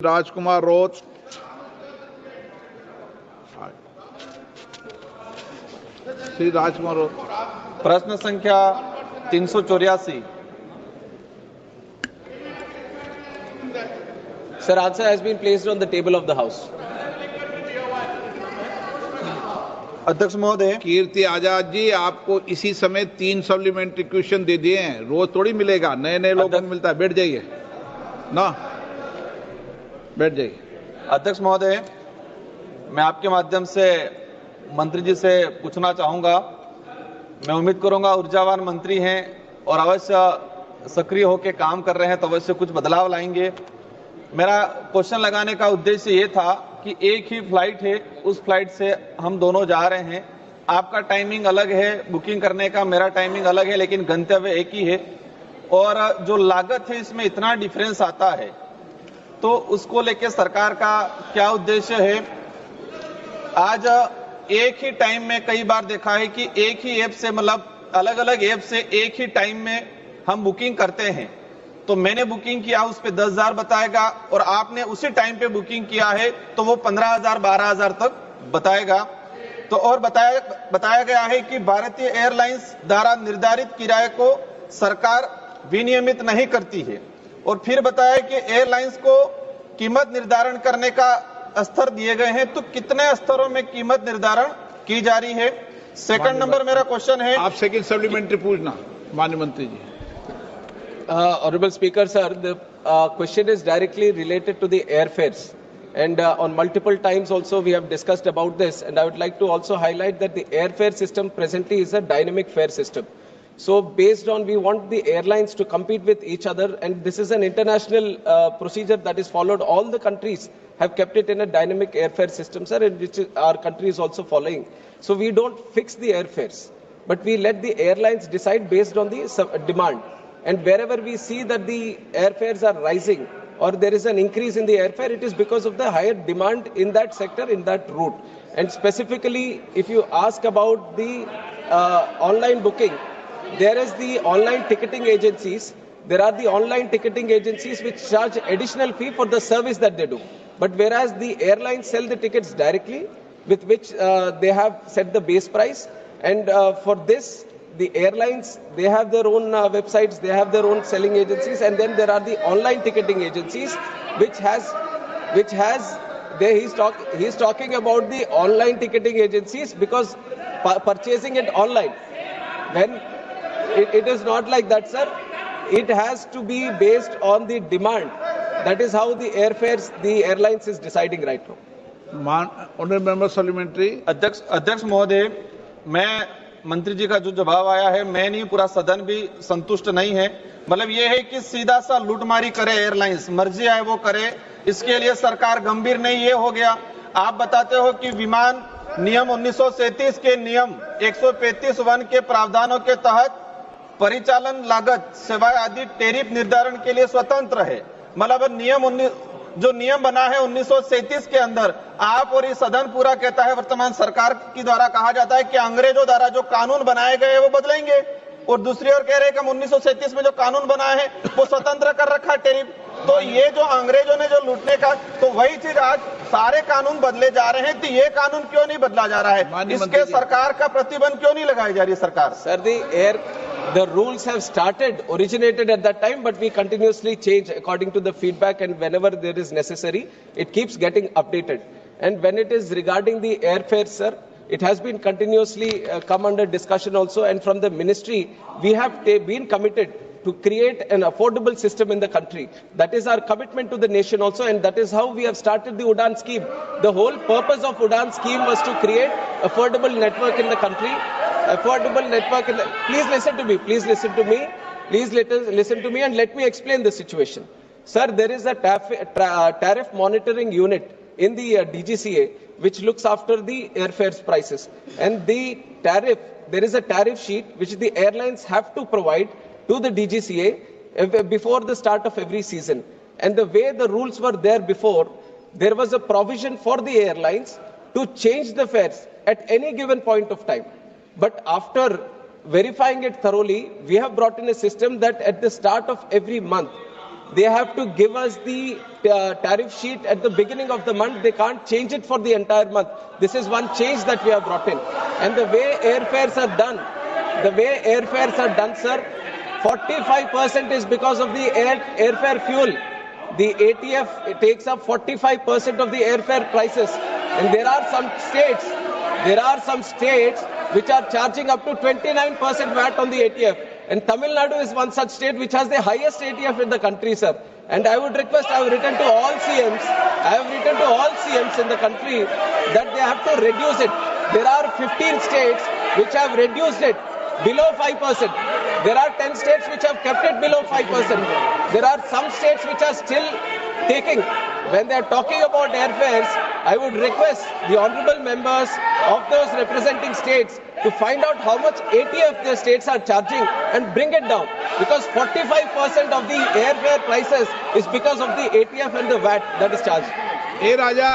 राजकुमार रोत। श्री राजकुमार रोत। प्रश्न संख्या 384। Sir, answer has been placed on the table of the House. अध्यक्ष महोदय, कीर्ति आजाद जी, आपको इसी समय 3 सप्लीमेंट्री क्वेश्चन दे दिए हैं। रोज थोड़ी मिलेगा, नए नए लोगों को मिलता है। बैठ जाइए ना, बैठ जाइए। अध्यक्ष महोदय, मैं आपके माध्यम से मंत्री जी से पूछना चाहूंगा। मैं उम्मीद करूंगा ऊर्जावान मंत्री हैं और अवश्य सक्रिय होकर काम कर रहे हैं, तो अवश्य कुछ बदलाव लाएंगे। मेरा क्वेश्चन लगाने का उद्देश्य ये था कि एक ही फ्लाइट है, उस फ्लाइट से हम दोनों जा रहे हैं। आपका टाइमिंग अलग है बुकिंग करने का, मेरा टाइमिंग अलग है, लेकिन गंतव्य एक ही है। और जो लागत है इसमें इतना डिफरेंस आता है, तो उसको लेके सरकार का क्या उद्देश्य है? आज एक ही टाइम में कई बार देखा है कि एक ही ऐप से, मतलब अलग अलग ऐप से एक ही टाइम में हम बुकिंग करते हैं। तो मैंने बुकिंग किया, उस पे 10,000 बताएगा, और आपने उसी टाइम पे बुकिंग किया है तो वो 15,000 12,000 तक बताएगा। तो और बताया गया है कि भारतीय एयरलाइंस द्वारा निर्धारित किराए को सरकार विनियमित नहीं करती है। और फिर बताया कि एयरलाइंस को कीमत निर्धारण करने का स्तर दिए गए हैं, तो कितने स्तरों में कीमत निर्धारण की जा रही है? सेकंड नंबर मेरा क्वेश्चन है। आप सेकंड सप्लीमेंट्री पूछना माननीय मंत्री जी। Honorable Speaker, sir, the question is directly related to the airfares. And on multiple times also we have discussed about this. And I would like to also highlight that the airfare system presently is a dynamic fare system. So based on, we want the airlines to compete with each other. And this is an international procedure that is followed. All the countries have kept it in a dynamic airfare system, sir, and which our country is also following. So we don't fix the airfares, but we let the airlines decide based on the demand. And wherever we see that the airfares are rising or there is an increase in the airfare, it is because of the higher demand in that sector, in that route. And specifically, if you ask about the online booking, there is the online ticketing agencies. There are the online ticketing agencies which charge additional fee for the service that they do. But whereas the airlines sell the tickets directly, with which they have set the base price. And for this, the airlines, they have their own websites, they have their own selling agencies, and then there are the online ticketing agencies, he's talking about the online ticketing agencies because purchasing it online, when it is not like that, sir. It has to be based on the demand. That is how the airfares, the airlines is deciding right now. Honourable member supplementary. अध्यक्ष महोदय, मैं मंत्री जी का जो जवाब आया है, मैं नहीं, पूरा सदन भी संतुष्ट नहीं है। मतलब ये है कि सीधा सा लूटमारी करे एयरलाइंस, मर्जी आए वो करे, इसके लिए सरकार गंभीर नहीं। ये हो गया। आप बताते हो कि विमान नियम 1937 के नियम 135(1) के प्रावधानों के तहत परिचालन लागत, सेवाएं आदि टेरिफ निर्धारण के लिए स्वतंत्र है। मतलब जो नियम बना है 1937 के अंदर, आप और ये सदन पूरा कहता है, वर्तमान सरकार की द्वारा कहा जाता है कि अंग्रेजों द्वारा जो कानून बनाए गए वो बदलेंगे, और दूसरी ओर कह रहे हैं कि हम 1937 में जो कानून बनाए हैं वो स्वतंत्र कर रखा है टेरिफ। तो ये जो अंग्रेजों ने जो लूटने का, तो वही चीज आज सारे कानून बदले जा रहे हैं, तो ये कानून क्यों नहीं बदला जा रहा है? इसके सरकार का प्रतिबंध क्यों नहीं लगाई जा रही सरकार? Sir, the rules have originated at that time, but we continuously change according to the feedback, and whenever there is necessary, it keeps getting updated. And when it is regarding the airfare, sir, it has been continuously come under discussion also, and from the ministry, we have been committed to create an affordable system in the country. That is our commitment to the nation also, and that is how we have started the UDAN scheme. The whole purpose of UDAN scheme was to create affordable network in the country. Please listen to me. Please listen to me and let me explain the situation. Sir, there is a tariff monitoring unit in the DGCA which looks after the airfares prices. And the tariff, there is a tariff sheet which the airlines have to provide to the DGCA before the start of every season. And the way the rules were there before, there was a provision for the airlines to change the fares at any given point of time. But after verifying it thoroughly, we have brought in a system that at the start of every month, they have to give us the tariff sheet at the beginning of the month. They can't change it for the entire month. This is one change that we have brought in. And the way airfares are done, sir, 45% is because of the airfare fuel. The ATF takes up 45% of the airfare prices. And there are some states which are charging up to 29% VAT on the ATF. And Tamil Nadu is one such state which has the highest ATF in the country, sir. And I would request, I have written to all CMs in the country that they have to reduce it. There are 15 states which have reduced it below 5%. There are 10 states which have kept it below 5%. There are some states which are still taking. When they are talking about airfares, I would request the honorable members of those representing states to find out how much ATF the states are charging and bring it down. Because 45% of the airfare prices is because of the ATF and the VAT that is charged. A Raja